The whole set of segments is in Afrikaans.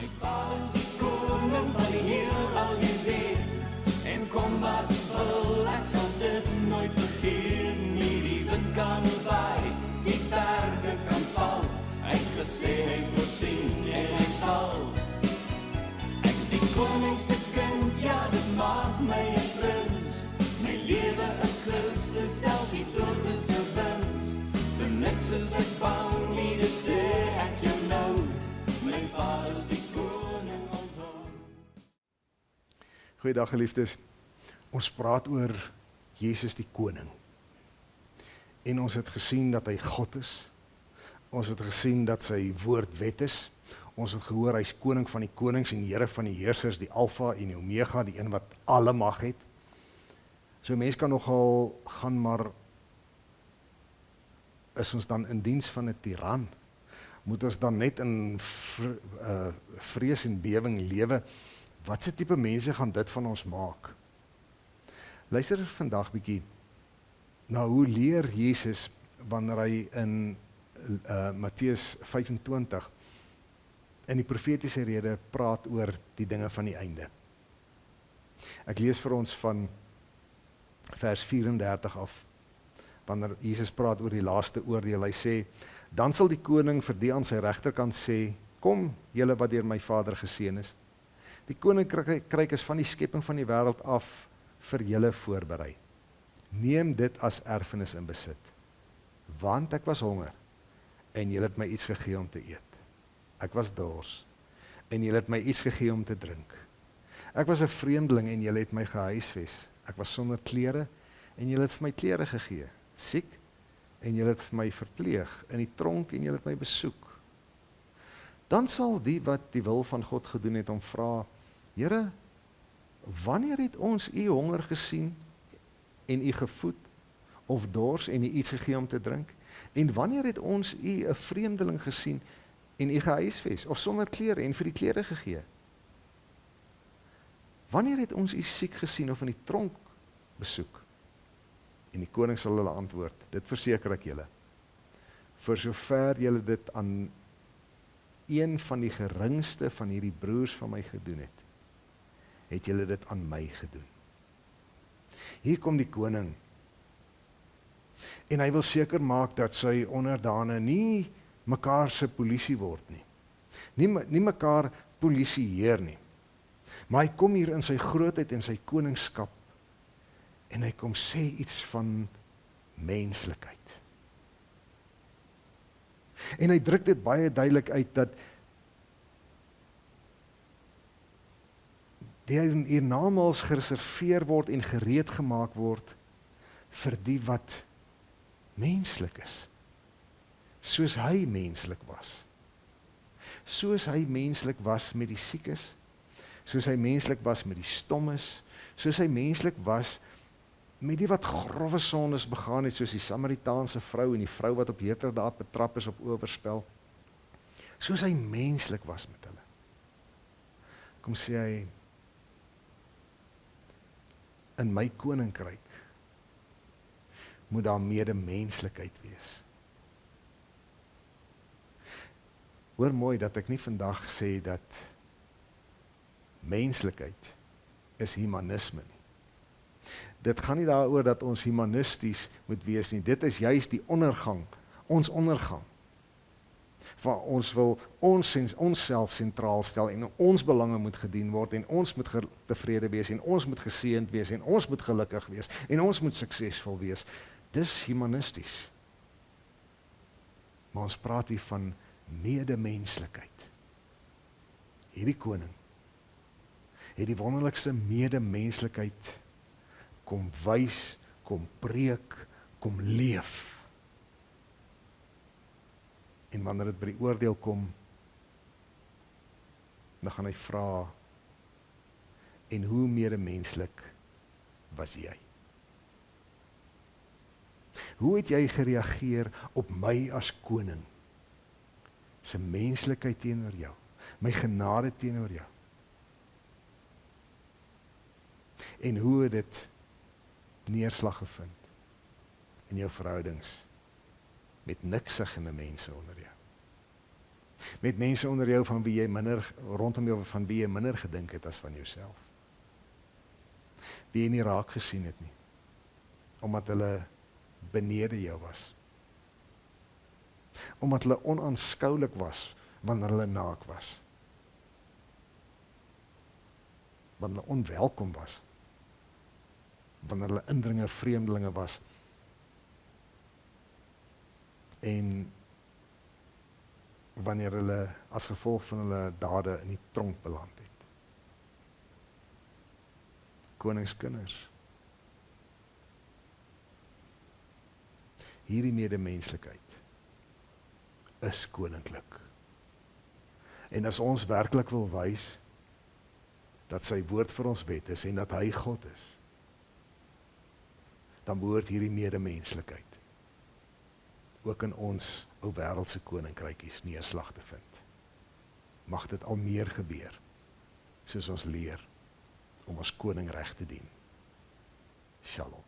My Vader is die koning van die heelal, jy weet. En kom wat wil, ek sal dit nooit vergeet nie. Die wind kan waai, die berge kan val. Hy het gesê hy voorsien en hy sal. Ek's die koning se kind, ja dit maak my 'n prins. My lewe is Christus, self die dood is 'n wins. Vir niks is ek bang nie, dit sê ek jou nou. My Vader is die koning onthou. Goeiedag geliefdes. Ons praat oor Jesus die koning. En ons het gesien dat hy God is. Ons het gesien dat sy woord wet is. Ons het gehoor hy's koning van die konings en Here van die heersers, die Alfa en die Omega, die een wat alle mag het. So mens kan nogal gaan, maar is ons dan in diens van 'n tiran? Moet ons dan net in vrees en bewing lewe? Wat se tipe mense gaan dit van ons maak? Luister vandag bietjie na hoe leer Jesus wanneer hy in Matteus 25 in die profetiese rede praat oor die dinge van die einde. Ek lees vir ons van vers 34 af, wanneer Jesus praat oor die laaste oordeel. Hy sê, dan sal die koning vir die aan sy regterkant sê, kom julle wat deur my Vader geseën is. Die koninkryk is van die skepping van die wêreld af vir julle voorberei. Neem dit as erfenis in besit. Want ek was honger en julle het my iets gegee om te eet. Ek was dors en julle het my iets gegee om te drink. Ek was 'n vreemdeling en julle het my gehuisves. Ek was sonder klere en julle het vir my klere gegee. Siek en julle het vir my verpleeg. In die tronk en julle het my besoek. Dan sal die wat die wil van God gedoen het hom vra, Here, wanneer het ons u honger gesien en u gevoed, of dors en u iets gegee om te drink? En wanneer het ons u 'n vreemdeling gesien en u gehuisves, of sonder klere en vir die klere gegee? Wanneer het ons u siek gesien of in die tronk besoek? En die koning sal hulle antwoord, dit verseker ek julle, vir sover julle dit aan een van die geringste van hierdie broers van my gedoen het, het julle dit aan my gedoen. Hier kom die koning, en hy wil seker maak dat sy onderdane nie mekaar se polisie word nie. Nie mekaar polisieer nie. Maar hy kom hier in sy grootheid en sy koningskap, en hy kom sê iets van menslikheid. En hy druk dit baie duidelik uit dat die hiernamaals gereserveer word en gereed gemaak word vir die wat menslik is. Soos hy menslik was. Soos hy menslik was met die siekes, soos hy menslik was met die stommes, soos hy menslik was met die wat grove sondes begaan het, soos die Samaritaanse vrou en die vrou wat op heterdaad betrap is op oorspel, soos hy menslik was met hulle. Kom sê hy, in my koninkryk moet daar medemenslikheid wees. Hoor mooi dat ek nie vandag sê dat menslikheid is humanisme nie. Dit gaan nie daaroor dat ons humanisties moet wees nie. Dit is juist die ondergang, ons ondergang. Waar ons wil onsself sentraal stel en ons belange moet gedien word en ons moet tevrede wees en ons moet geseënd wees en ons moet gelukkig wees en ons moet suksesvol wees. Dis humanisties. Maar ons praat hier van medemenslikheid. Hierdie koning het die wonderlikste medemenslikheid kom wys, kom preek, kom leef. En wanneer dit by die oordeel kom, dan gaan hy vra, en hoe medemenslik was jy? Hoe het jy gereageer op my as koning? Sy menslikheid teenoor jou, my genade teenoor jou. En hoe het dit neerslag gevind in jou verhoudings met niksugende mense onder jou? Met mense onder jou van wie jy minder, rondom jou van wie jy minder gedink het as van jouself. Wie jy nie raak gesien het nie, omdat hulle benede jou was. Omdat hulle onaanskoulik was, wanneer hulle naak was. Wanneer hulle onwelkom was. Wanneer hulle indringer vreemdelinge was. En wanneer hulle as gevolg van hulle dade in die tronk beland het. Koningskinders. Hierdie medemenslikheid is koninklik. En as ons werklik wil wys dat sy woord vir ons wet is en dat hy God is, dan behoort hierdie medemenslikheid ook in ons ou wêreldse koninkrykies neerslag te vind. Mag dit al meer gebeur, soos ons leer om ons koning reg te dien. Shalom.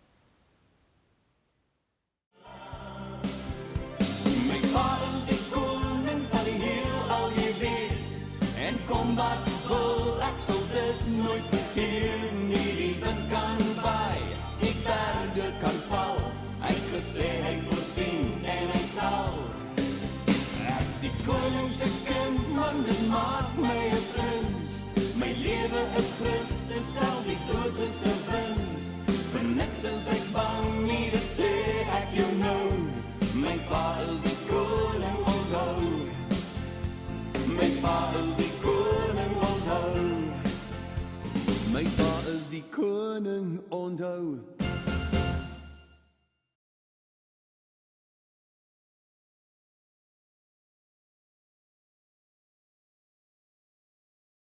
My Vader die koning van die heelal, jy weet, en kom wat wil, ek sal dit nooit vergeet nie. Die wind kan waai, die berge kan val, hy het gesê hy voorsien en hy sal. Ek's die koning se kind, man, dit maak my 'n prins. My lewe is Christus, selfs die dood is 'n wins. Vir niks is ek bang nie, dit sê ek jou nou. My pa is die koning, onthou. My pa is die koning, onthou. My pa is die koning, onthou.